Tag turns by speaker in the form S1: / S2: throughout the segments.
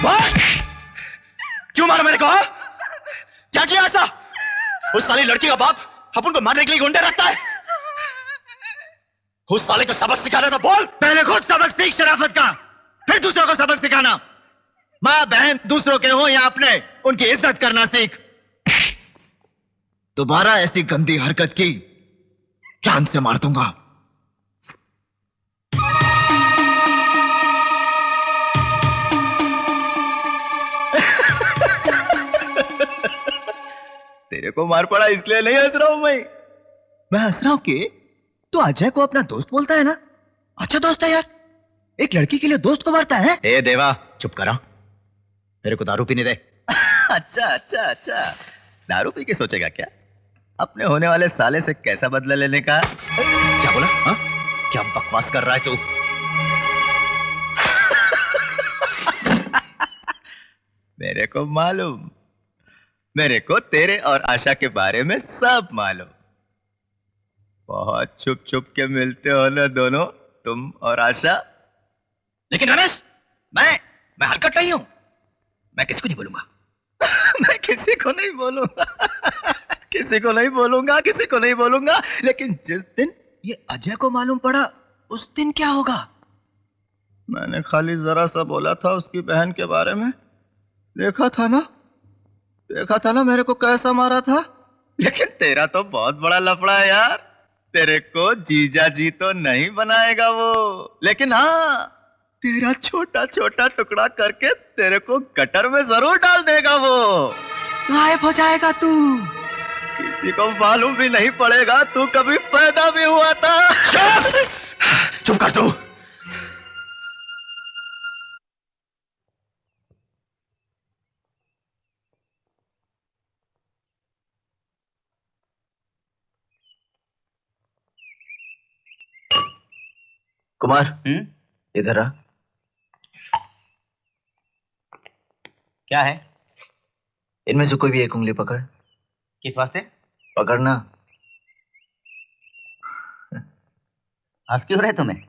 S1: बस! क्यों मारा मेरे को? क्या किया ऐसा? उस साली लड़की का बाप अपन को मारने के लिए गुंडे रखता है। उस साले को सबक सिखाना था, बोल।
S2: पहले खुद सबक सीख शराफत का, फिर दूसरों को सबक सिखाना। माँ बहन दूसरों के हो या अपने, उनकी इज्जत करना सीख। दोबारा ऐसी गंदी हरकत की जान से मार दूंगा। तेरे को मार पड़ा इसलिए नहीं हंस रहा हूं मैं हंस रहा हूं कि तू अजय को अपना दोस्त बोलता है ना। अच्छा दोस्त है यार, एक लड़की के लिए दोस्त को मारता है।
S1: ए देवा, चुप करा, मेरे को दारू पीने दे।
S2: अच्छा अच्छा अच्छा, दारू पी के सोचेगा क्या अपने होने वाले साले से कैसा बदला लेने का?
S1: क्या बोला? हा? क्या बकवास कर रहा है तू?
S2: मेरे को मालूम, मेरे को तेरे और आशा के बारे में सब मालूम। बहुत छुप छुप के मिलते हो ना दोनों, तुम और आशा।
S1: लेकिन रमेश, मैं हरकत नहीं हूं, मैं किसी को नहीं बोलूंगा।
S2: मैं किसी को नहीं बोलूंगा, किसी को नहीं बोलूंगा, किसी को नहीं बोलूंगा। लेकिन जिस दिन ये अजय को मालूम पड़ा, उस दिन क्या होगा? मैंने खाली जरा सा बोला था उसकी बहन के बारे में। देखा था ना मेरे को कैसा मारा था। लेकिन तेरा तो बहुत बड़ा लफड़ा है यार। तेरे को जीजा जी तो नहीं बनाएगा वो, लेकिन हाँ, तेरा छोटा छोटा टुकड़ा करके तेरे को गटर में जरूर डाल देगा वो। गायब हो जाएगा तू, किसी को मालूम भी नहीं पड़ेगा तू कभी पैदा भी हुआ था।
S1: चुप कर तू।
S2: कुमार, इधर आ।
S3: क्या है?
S2: इनमें से कोई भी एक उंगली पकड़।
S3: किस वास्ते?
S2: पकड़ना।
S3: हंस क्यों रहे तुम्हें?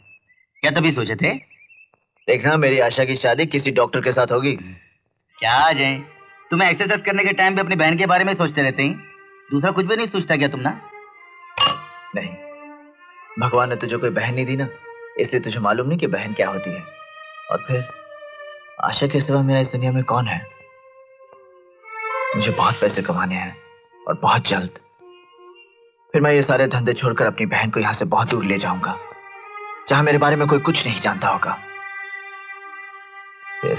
S3: क्या तभी सोचे थे?
S2: देखना, मेरी आशा की शादी किसी डॉक्टर के साथ होगी।
S3: क्या अजय, तुम्हें एक्सरसाइज करने के टाइम पे अपनी बहन के बारे में सोचते रहते हैं, दूसरा कुछ भी नहीं सोचता क्या तुम ना?
S2: नहीं, भगवान ने तुझे कोई बहन नहीं दी ना, इसलिए तुझे मालूम नहीं कि बहन क्या होती है। और फिर आशा के सिवा मेरा इस दुनिया में कौन है? मुझे बहुत पैसे कमाने हैं और बहुत जल्द। फिर मैं ये सारे धंधे छोड़कर अपनी बहन को यहां से बहुत दूर ले जाऊंगा, जहां मेरे बारे में कोई कुछ नहीं जानता होगा। फिर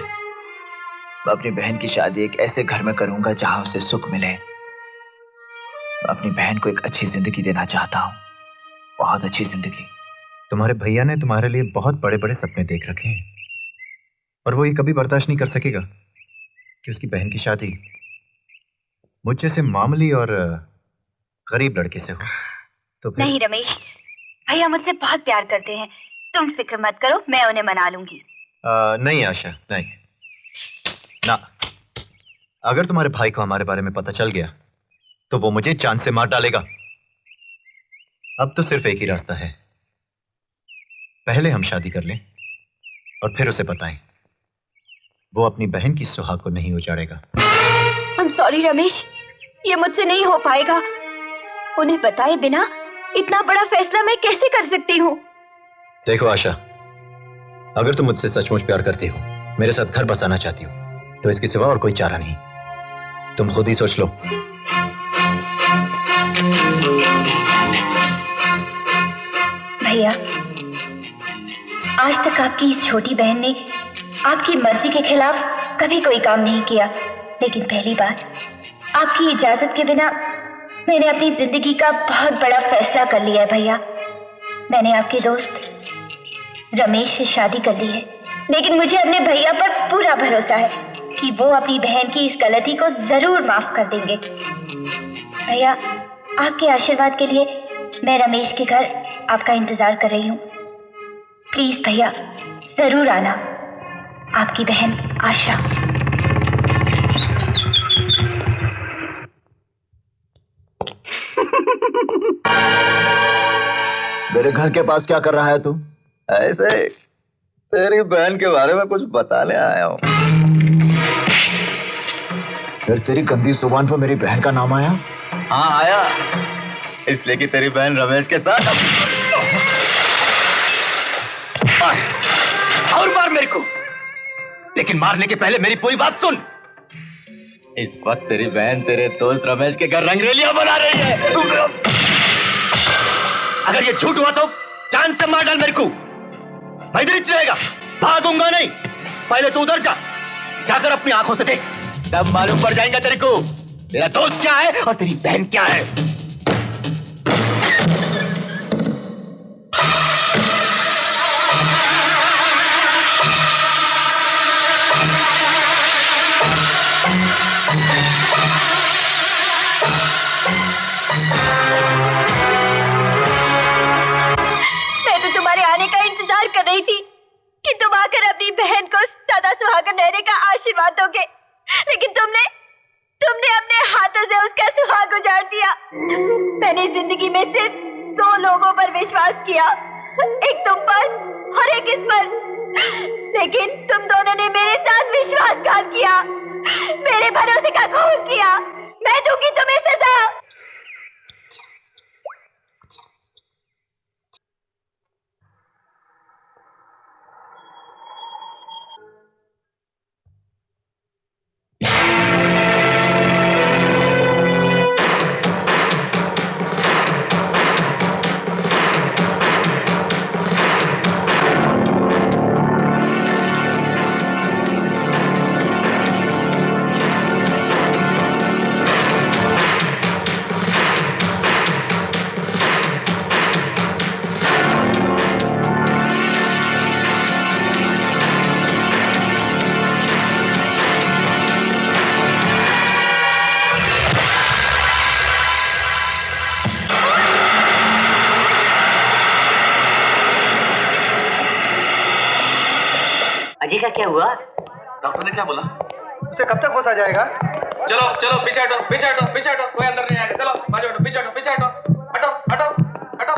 S2: मैं अपनी बहन की शादी एक ऐसे घर में करूंगा जहां उसे सुख मिले। मैं अपनी बहन को एक अच्छी जिंदगी देना चाहता हूं, बहुत अच्छी जिंदगी।
S4: तुम्हारे भैया ने तुम्हारे लिए बहुत बड़े बड़े सपने देख रखे हैं, और वो ये कभी बर्दाश्त नहीं कर सकेगा कि उसकी बहन की शादी मुझ जैसे मामूली और गरीब लड़के से हो। तो फिर...
S5: नहीं रमेश, भैया मुझसे बहुत प्यार करते हैं, तुम फिक्र मत करो, मैं उन्हें मना लूंगी।
S4: नहीं आशा, नहीं ना। अगर तुम्हारे भाई को हमारे बारे में पता चल गया तो वो मुझे जान से मार डालेगा। अब तो सिर्फ एक ही रास्ता है, पहले हम शादी कर लें और फिर उसे बताएं। वो अपनी बहन की सुहाग को नहीं उजाड़ेगा।
S5: I'm sorry रमेश, ये मुझसे नहीं हो पाएगा। उन्हें बताए बिना इतना बड़ा फैसला मैं कैसे कर सकती हूँ?
S4: देखो आशा, अगर तुम मुझसे सचमुच प्यार करती हो, मेरे साथ घर बसाना चाहती हो, तो इसके सिवा और कोई चारा नहीं। तुम खुद ही सोच लो।
S5: भैया, आज तक आपकी इस छोटी बहन ने आपकी मर्जी के खिलाफ कभी कोई काम नहीं किया, लेकिन पहली बार आपकी इजाजत के बिना मैंने अपनी जिंदगी का बहुत बड़ा फैसला कर लिया है भैया। मैंने आपके दोस्त रमेश से शादी कर ली है, लेकिन मुझे अपने भैया पर पूरा भरोसा है कि वो अपनी बहन की इस गलती को जरूर माफ कर देंगे। भैया, आपके आशीर्वाद के लिए मैं रमेश के घर आपका इंतजार कर रही हूँ। प्लीज भैया, जरूर आना। आपकी बहन आशा।
S2: मेरे घर के पास क्या कर रहा है तू? ऐसे तेरी बहन के बारे में कुछ बताने आया हूँ।
S4: फिर तेरी गंदी जुबान पर मेरी बहन का नाम आया?
S2: हाँ आया, इसलिए कि तेरी बहन रमेश के साथ। और मार मेरे को, लेकिन मारने के पहले मेरी पूरी बात सुन। इस वक्त तेरी बहन तेरे दोस्त रमेश के घर रंगरेलियां बना रही है। अगर ये झूठ हुआ तो जान से मार डाल मेरे को। मैं इधर ही रहेगा, भागूंगा नहीं। पहले तू उधर जा, जाकर अपनी आंखों से देख, तब मालूम पड़ जाएगा तेरे को तेरा दोस्त क्या है और तेरी बहन क्या है।
S5: मैं तो तुम्हारे आने का इंतजार कर रही थी कि तुम आकर अपनी बहन को सदा सुहागन रहने का आशीर्वाद दोगे, लेकिन तुमने अपने हाथों से उसका सुहाग उजाड़ दिया। मैंने जिंदगी में सिर्फ 2 लोगों पर विश्वास किया, एक तुम पर और एक इस पर, लेकिन तुम दोनों ने मेरे साथ विश्वासघात किया, मेरे भरोसे का खून किया। मैं दूंगी तुम्हें सजा।
S3: अजय का क्या हुआ?
S1: डॉक्टर ने क्या बोला?
S2: उसे कब तक होश आ जाएगा?
S1: चलो चलो पीछे हटो, पीछे हटो, पीछे हटो, कोई अंदर नहीं आएगा। चलो बाजू हटो, पीछे हटो, पीछे हटो, हटो हटो हटो।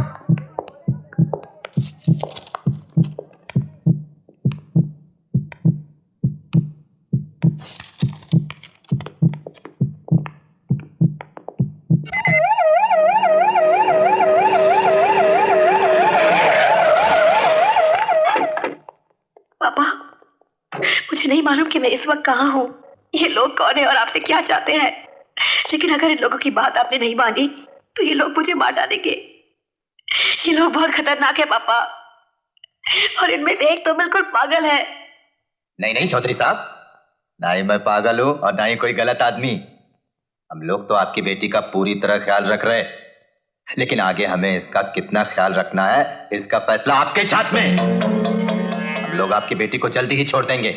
S5: पापा, मुझे नहीं मालूम कि मैं इस वक्त कहाँ हूँ, ये लोग कौन है और आपसे क्या चाहते हैं, लेकिन अगर इन लोगों की बात आपने नहीं मानी तो ये लोग मुझे मार डालेंगे। ये लोग बहुत खतरनाक है पापा, और इनमें से एक तो बिल्कुल पागल है।
S2: नहीं नहीं चौधरी साहब, ना ही मैं पागल हूं और ना ही कोई गलत आदमी। हम लोग तो आपकी बेटी का पूरी तरह ख्याल रख रहे हैं, लेकिन आगे हमें इसका कितना ख्याल रखना है इसका फैसला आपके हाथ में। हम लोग आपकी बेटी को जल्दी ही छोड़ देंगे,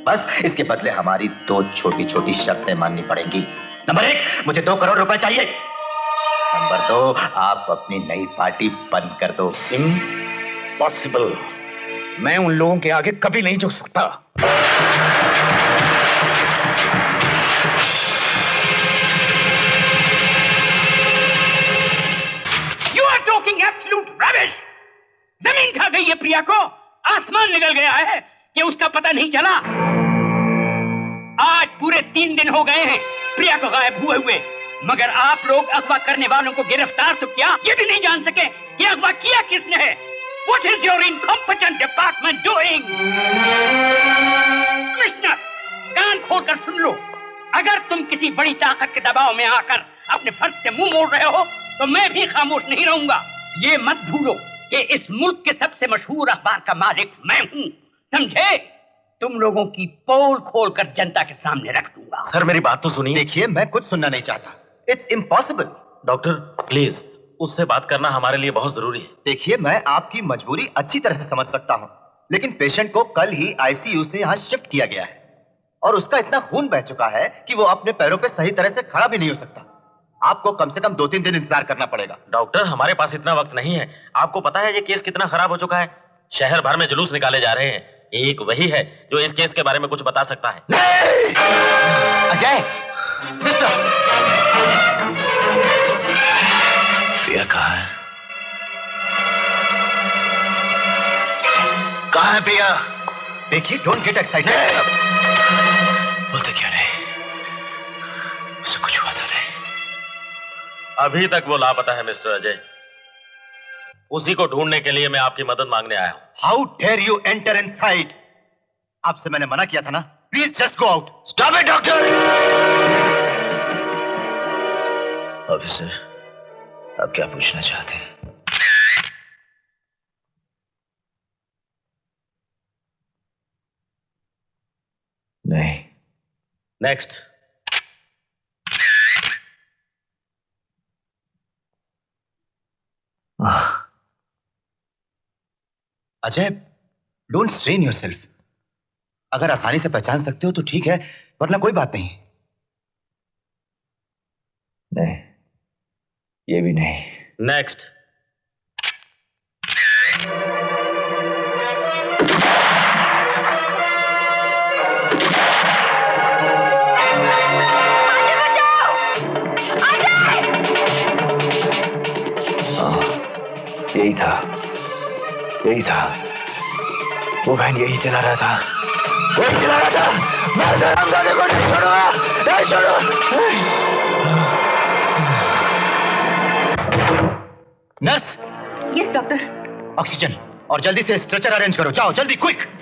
S2: बस इसके बदले हमारी 2 छोटी छोटी शर्तें माननी पड़ेंगी। नंबर 1, मुझे 2 करोड़ रुपए चाहिए। नंबर 2, आप अपनी नई पार्टी बंद कर दो।
S1: इम्पॉसिबल, मैं उन लोगों के आगे कभी नहीं झुक सकता। You are talking absolute rubbish. जमीन खा गई है प्रिया को, आसमान निकल गया है कि उसका पता नहीं चला। आज पूरे 3 दिन हो गए हैं प्रिया को गायब हुए, मगर आप लोग अगवा करने वालों को गिरफ्तार तो किया, ये भी नहीं जान सके कि अगवा किया किसने है। What is your incompetent department doing? Commissioner, कान खोलकर सुन लो, अगर तुम किसी बड़ी ताकत के दबाव में आकर अपने फर्ज से मुंह मोड़ रहे हो तो मैं भी खामोश नहीं रहूंगा। ये मत भूलो कि इस मुल्क के सबसे मशहूर अखबार का मालिक मैं हूँ, समझे? तुम लोगों की पोल खोलकर जनता के सामने रख दूंगा।
S6: सर मेरी बात तो सुनिए।
S2: देखिए, मैं कुछ सुनना नहीं चाहता। It's impossible.
S6: डॉक्टर प्लीज, उससे बात करना हमारे लिए बहुत जरूरी है।
S2: देखिए, मैं आपकी मजबूरी अच्छी तरह से समझ सकता हूँ, लेकिन पेशेंट को कल ही आईसीयू से यहाँ शिफ्ट किया गया है और उसका इतना खून बह चुका है कि वो अपने पैरों पे सही तरह से खड़ा भी नहीं हो सकता। आपको कम से कम 2-3 दिन इंतजार करना पड़ेगा।
S6: डॉक्टर, हमारे पास इतना वक्त नहीं है। आपको पता है ये केस कितना खराब हो चुका है। शहर भर में जुलूस निकाले जा रहे हैं, एक वही है जो इस केस के बारे में कुछ बता सकता है।
S2: अजय, सिस्टर,
S4: प्रिया कहाँ है? कहाँ है प्रिया?
S2: देखिए, डोंट गेट एक्साइटेड।
S4: बोलते क्यों नहीं?
S6: अभी तक वो लापता है मिस्टर अजय। उसी को ढूंढने के लिए मैं आपकी मदद मांगने आया हूं।
S2: How dare you enter inside? आपसे मैंने मना किया था ना। Please just go out.
S4: Stop it doctor. Officer, आप क्या पूछना चाहते हैं? नहीं।
S6: Next.
S2: Ajay, don't strain yourself. अगर आसानी से पहचान सकते हो तो ठीक है, वरना कोई बात नहीं।
S4: नहीं, ये भी नहीं।
S6: नेक्स्ट।
S4: यही था, यही था। वो बहन यही चला रहा था, वही चला रहा था। मैं हरामजादे को नहीं छोड़ूंगा, नहीं छोड़ूंगा।
S2: नर्स।
S5: Yes doctor.
S2: ऑक्सीजन और जल्दी से स्ट्रेचर अरेंज करो। जाओ जल्दी, क्विक।